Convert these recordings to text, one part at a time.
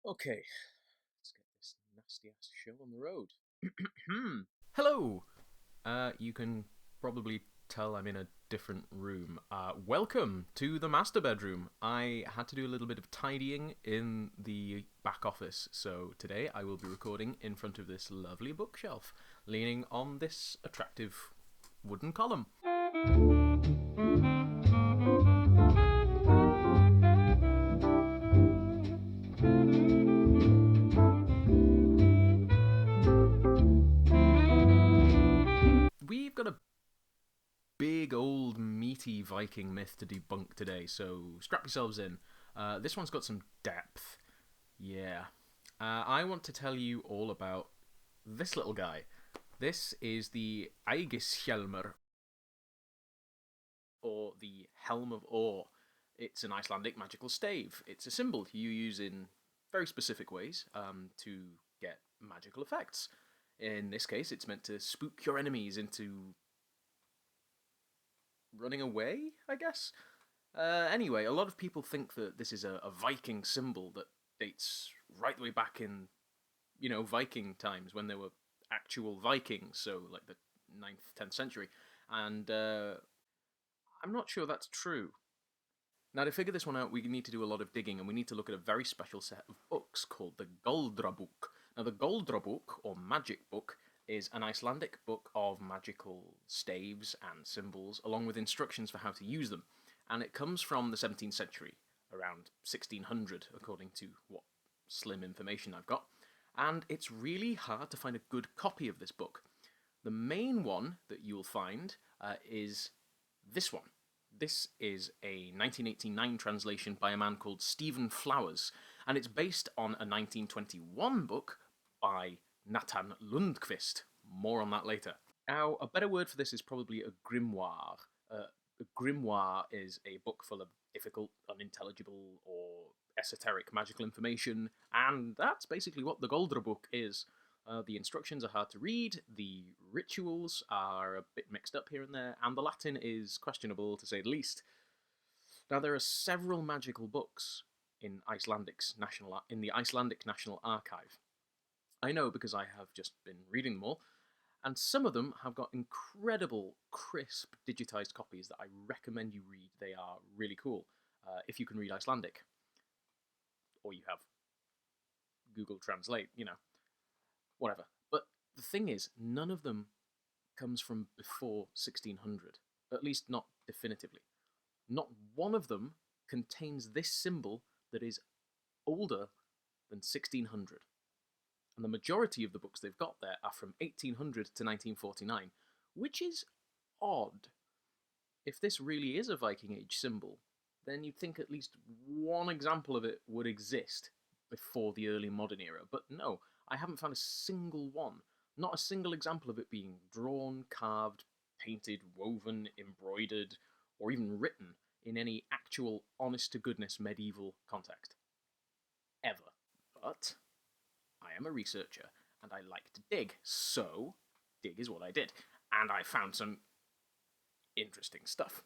Okay, let's get this nasty ass show on the road. Hello! You can probably tell I'm in a different room. Welcome to the master bedroom. I had to do a little bit of tidying in the back office, so today I will be recording in front of this lovely bookshelf, leaning on this attractive wooden column. We've got a big old meaty Viking myth to debunk today, so strap yourselves in. This one's got some depth. Yeah. I want to tell you all about this little guy. This is the Aegishjalmr, or the Helm of Awe. It's an Icelandic magical stave. It's a symbol you use in very specific ways to get magical effects. In this case, it's meant to spook your enemies into running away, I guess. Anyway, a lot of people think that this is a Viking symbol that dates right the way back in, Viking times when there were actual Vikings, so like the 9th, 10th century. And I'm not sure that's true. Now, to figure this one out, we need to do a lot of digging, and we need to look at a very special set of books called the Galdrabook. Now, the Galdrabook, or Magic Book, is an Icelandic book of magical staves and symbols, along with instructions for how to use them. And it comes from the 17th century, around 1600, according to what slim information I've got. And it's really hard to find a good copy of this book. The main one that you'll find is this one. This is a 1989 translation by a man called Stephen Flowers, and it's based on a 1921 book by Nathan Lundqvist. More on that later. Now, a better word for this is probably a grimoire. A grimoire is a book full of difficult, unintelligible, or esoteric magical information, and that's basically what the Galdrabook is. The instructions are hard to read, the rituals are a bit mixed up here and there, and the Latin is questionable to say the least. Now, there are several magical books in the Icelandic National Archive. I know because I have just been reading them all, and some of them have got incredible, crisp, digitized copies that I recommend you read. They are really cool if you can read Icelandic, or you have Google Translate, whatever. But the thing is, none of them comes from before 1600, at least not definitively. Not one of them contains this symbol that is older than 1600. And the majority of the books they've got there are from 1800 to 1949, which is odd. If this really is a Viking Age symbol, then you'd think at least one example of it would exist before the early modern era, but no, I haven't found a single one. Not a single example of it being drawn, carved, painted, woven, embroidered, or even written in any actual honest to goodness medieval context. Ever. But I am a researcher and I like to dig, so dig is what I did. And I found some interesting stuff.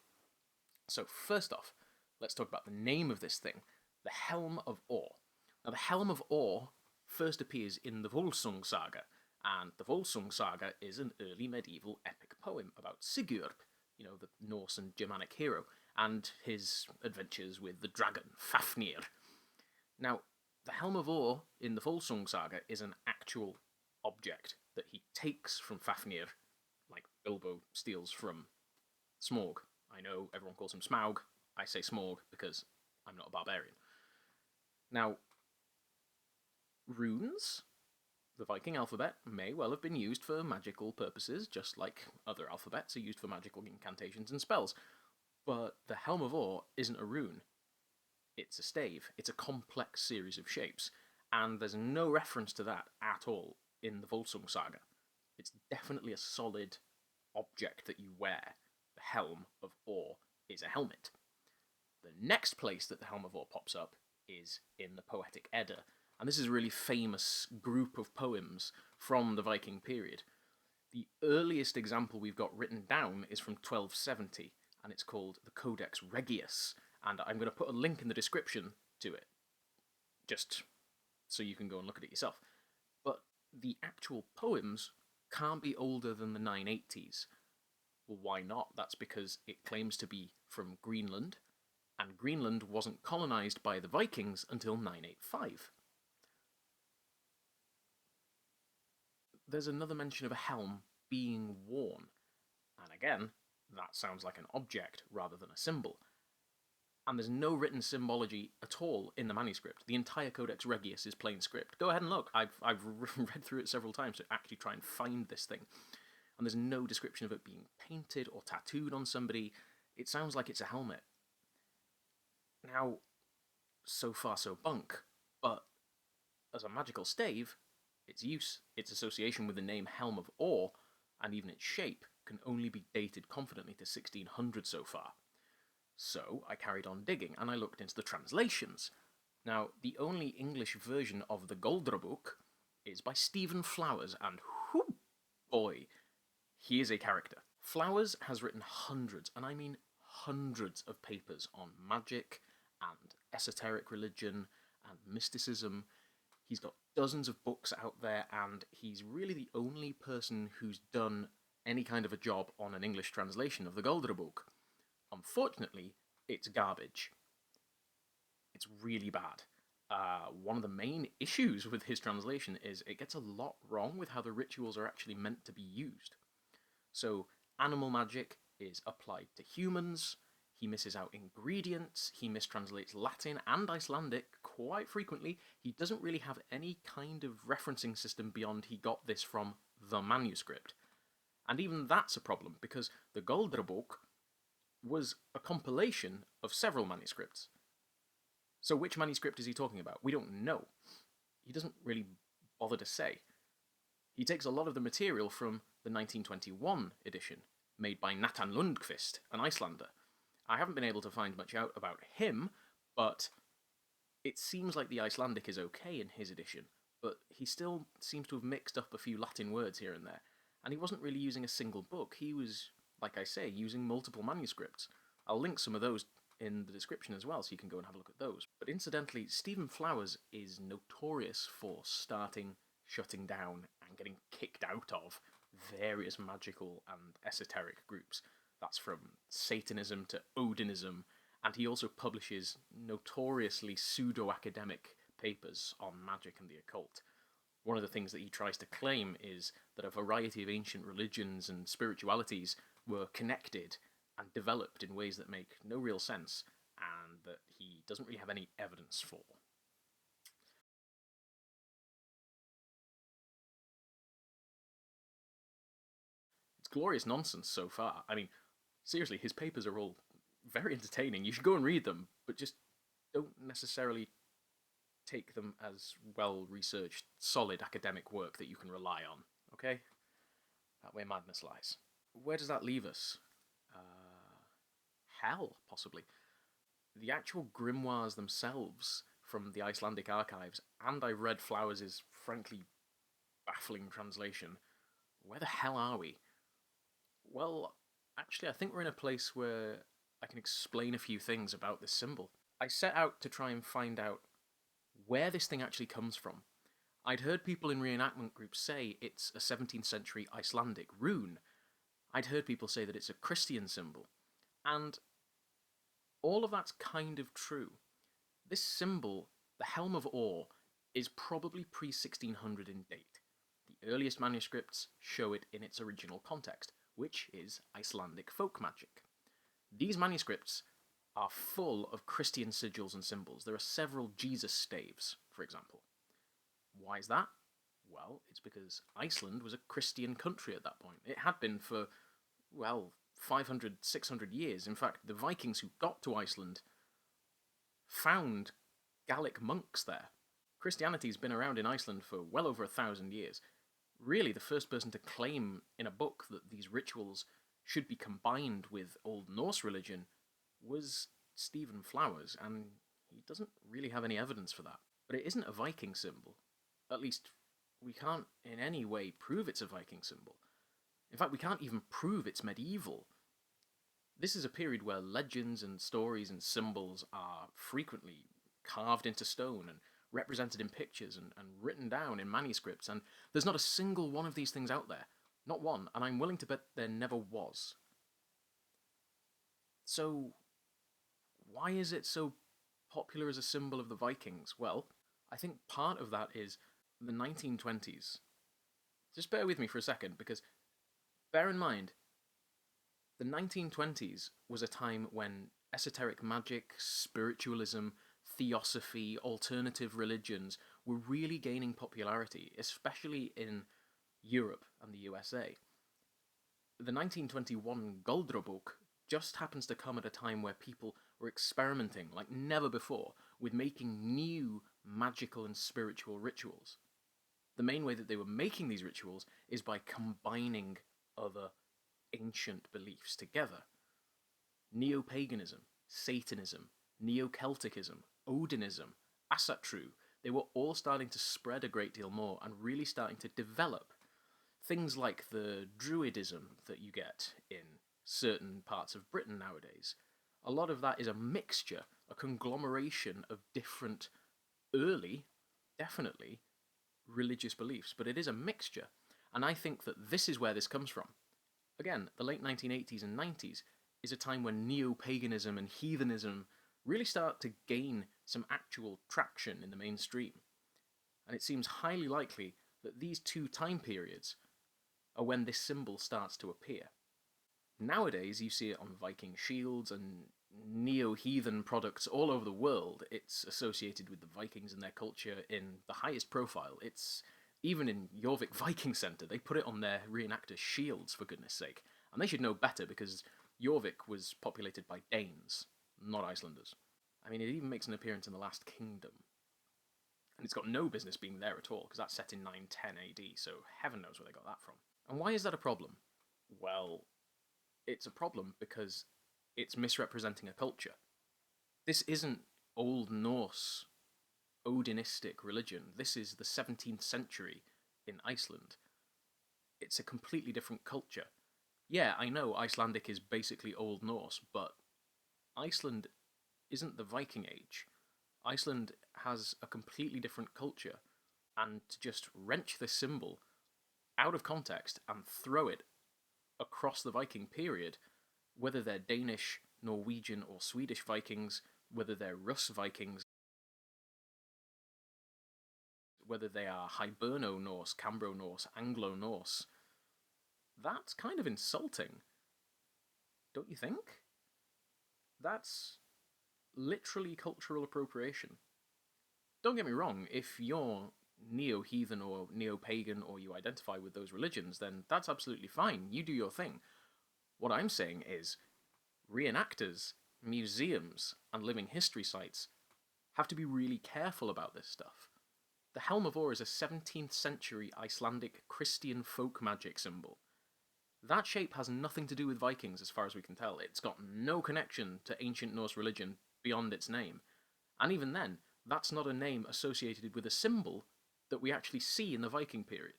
So, first off, let's talk about the name of this thing, the Helm of Awe. Now, the Helm of Awe first appears in the Volsung Saga, and the Volsung Saga is an early medieval epic poem about Sigurd, the Norse and Germanic hero, and his adventures with the dragon Fafnir. Now, the Helm of Awe in the Volsung Saga is an actual object that he takes from Fafnir, like Bilbo steals from Smaug. I know everyone calls him Smaug. I say Smaug because I'm not a barbarian. Now, runes, the Viking alphabet, may well have been used for magical purposes, just like other alphabets are used for magical incantations and spells. But the Helm of Awe isn't a rune. It's a stave. It's a complex series of shapes, and there's no reference to that at all in the Volsung Saga. It's definitely a solid object that you wear. The Helm of Awe is a helmet. The next place that the Helm of Awe pops up is in the Poetic Edda, and this is a really famous group of poems from the Viking period. The earliest example we've got written down is from 1270, and it's called the Codex Regius, and I'm going to put a link in the description to it. Just so you can go and look at it yourself. But the actual poems can't be older than the 980s. Well, why not? That's because it claims to be from Greenland, and Greenland wasn't colonized by the Vikings until 985. There's another mention of a helm being worn, and again, that sounds like an object rather than a symbol. And there's no written symbology at all in the manuscript. The entire Codex Regius is plain script. Go ahead and look. I've read through it several times to actually try and find this thing. And there's no description of it being painted or tattooed on somebody. It sounds like it's a helmet. Now, so far so bunk, but as a magical stave, its use, its association with the name Helm of Awe, and even its shape, can only be dated confidently to 1600 so far. So I carried on digging, and I looked into the translations. Now, the only English version of the Goldrabook is by Stephen Flowers, and whoo boy, he is a character. Flowers has written hundreds, and I mean hundreds of papers on magic and esoteric religion and mysticism. He's got dozens of books out there, and he's really the only person who's done any kind of a job on an English translation of the Goldrabook. Unfortunately, it's garbage. It's really bad. One of the main issues with his translation is it gets a lot wrong with how the rituals are actually meant to be used. So, animal magic is applied to humans, he misses out ingredients, he mistranslates Latin and Icelandic quite frequently. He doesn't really have any kind of referencing system beyond he got this from the manuscript. And even that's a problem, because the Goldrabook was a compilation of several manuscripts. So which manuscript is he talking about? We don't know. He doesn't really bother to say. He takes a lot of the material from the 1921 edition, made by Nathan Lundqvist, an Icelander. I haven't been able to find much out about him, but it seems like the Icelandic is okay in his edition, but he still seems to have mixed up a few Latin words here and there, and he wasn't really using a single book. He was, like I say, using multiple manuscripts. I'll link some of those in the description as well, so you can go and have a look at those. But incidentally, Stephen Flowers is notorious for starting, shutting down, and getting kicked out of various magical and esoteric groups. That's from Satanism to Odinism, and he also publishes notoriously pseudo-academic papers on magic and the occult. One of the things that he tries to claim is that a variety of ancient religions and spiritualities were connected and developed in ways that make no real sense, and that he doesn't really have any evidence for. It's glorious nonsense so far. I mean, seriously, his papers are all very entertaining. You should go and read them, but just don't necessarily take them as well-researched, solid academic work that you can rely on, okay? That way madness lies. Where does that leave us? Hell, possibly. The actual grimoires themselves from the Icelandic archives, and I read Flowers' frankly baffling translation. Where the hell are we? Well, actually, I think we're in a place where I can explain a few things about this symbol. I set out to try and find out where this thing actually comes from. I'd heard people in reenactment groups say it's a 17th century Icelandic rune. I'd heard people say that it's a Christian symbol. And all of that's kind of true. This symbol, the Helm of Awe, is probably pre-1600 in date. The earliest manuscripts show it in its original context, which is Icelandic folk magic. These manuscripts are full of Christian sigils and symbols. There are several Jesus staves, for example. Why is that? Well, it's because Iceland was a Christian country at that point. It had been for, well, 500, 600 years. In fact, the Vikings who got to Iceland found Gallic monks there. Christianity's been around in Iceland for well over 1,000 years. Really, the first person to claim in a book that these rituals should be combined with Old Norse religion was Stephen Flowers, and he doesn't really have any evidence for that. But it isn't a Viking symbol. At least, we can't in any way prove it's a Viking symbol. In fact, we can't even prove it's medieval. This is a period where legends and stories and symbols are frequently carved into stone and represented in pictures and written down in manuscripts, and there's not a single one of these things out there. Not one, and I'm willing to bet there never was. So, why is it so popular as a symbol of the Vikings? Well, I think part of that is the 1920s. Just bear with me for a second, because bear in mind, the 1920s was a time when esoteric magic, spiritualism, theosophy, alternative religions were really gaining popularity, especially in Europe and the USA. The 1921 Guldrobok just happens to come at a time where people were experimenting like never before with making new magical and spiritual rituals. The main way that they were making these rituals is by combining other ancient beliefs together. Neo-paganism, Satanism, Neo-Celticism, Odinism, Asatru, they were all starting to spread a great deal more and really starting to develop. Things like the Druidism that you get in certain parts of Britain nowadays, a lot of that is a mixture, a conglomeration of different early, definitely, religious beliefs, but it is a mixture. And I think that this is where this comes from. Again, the late 1980s and 90s is a time when neo-paganism and heathenism really start to gain some actual traction in the mainstream. And it seems highly likely that these two time periods are when this symbol starts to appear. Nowadays, you see it on Viking shields and neo-heathen products all over the world. It's associated with the Vikings and their culture in the highest profile. It's even in Jorvik Viking Centre, they put it on their reenactors' shields, for goodness sake. And they should know better, because Jorvik was populated by Danes, not Icelanders. I mean, it even makes an appearance in the Last Kingdom. And it's got no business being there at all, because that's set in 910 AD, so heaven knows where they got that from. And why is that a problem? Well, it's a problem because it's misrepresenting a culture. This isn't Old Norse, Odinistic religion. This is the 17th century in Iceland. It's a completely different culture. Yeah, I know Icelandic is basically Old Norse, but Iceland isn't the Viking Age. Iceland has a completely different culture, and to just wrench this symbol out of context and throw it across the Viking period, whether they're Danish, Norwegian, or Swedish Vikings, whether they're Rus Vikings, whether they are Hiberno-Norse, Cambro-Norse, Anglo-Norse, that's kind of insulting. Don't you think? That's literally cultural appropriation. Don't get me wrong, if you're neo-heathen or neo-pagan or you identify with those religions, then that's absolutely fine. You do your thing. What I'm saying is, reenactors, museums, and living history sites have to be really careful about this stuff. The Helm of Awe is a 17th century Icelandic Christian folk magic symbol. That shape has nothing to do with Vikings as far as we can tell. It's got no connection to ancient Norse religion beyond its name. And even then, that's not a name associated with a symbol that we actually see in the Viking period.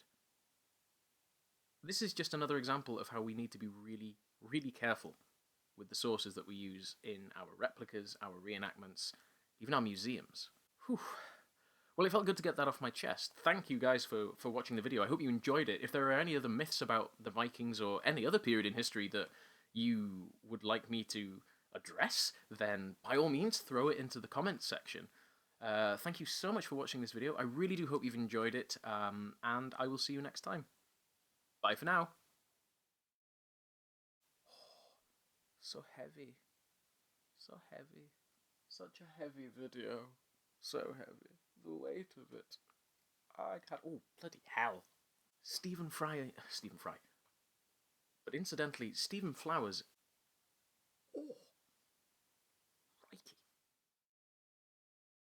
This is just another example of how we need to be really, really careful with the sources that we use in our replicas, our reenactments, even our museums. Whew. Well, it felt good to get that off my chest. Thank you guys for watching the video. I hope you enjoyed it. If there are any other myths about the Vikings or any other period in history that you would like me to address, then by all means throw it into the comments section. Thank you so much for watching this video. I really do hope you've enjoyed it, and I will see you next time. Bye for now. So heavy. So heavy. Such a heavy video. So heavy. The weight of it. I can't. Oh, bloody hell. Stephen Fry. But incidentally, Stephen Flowers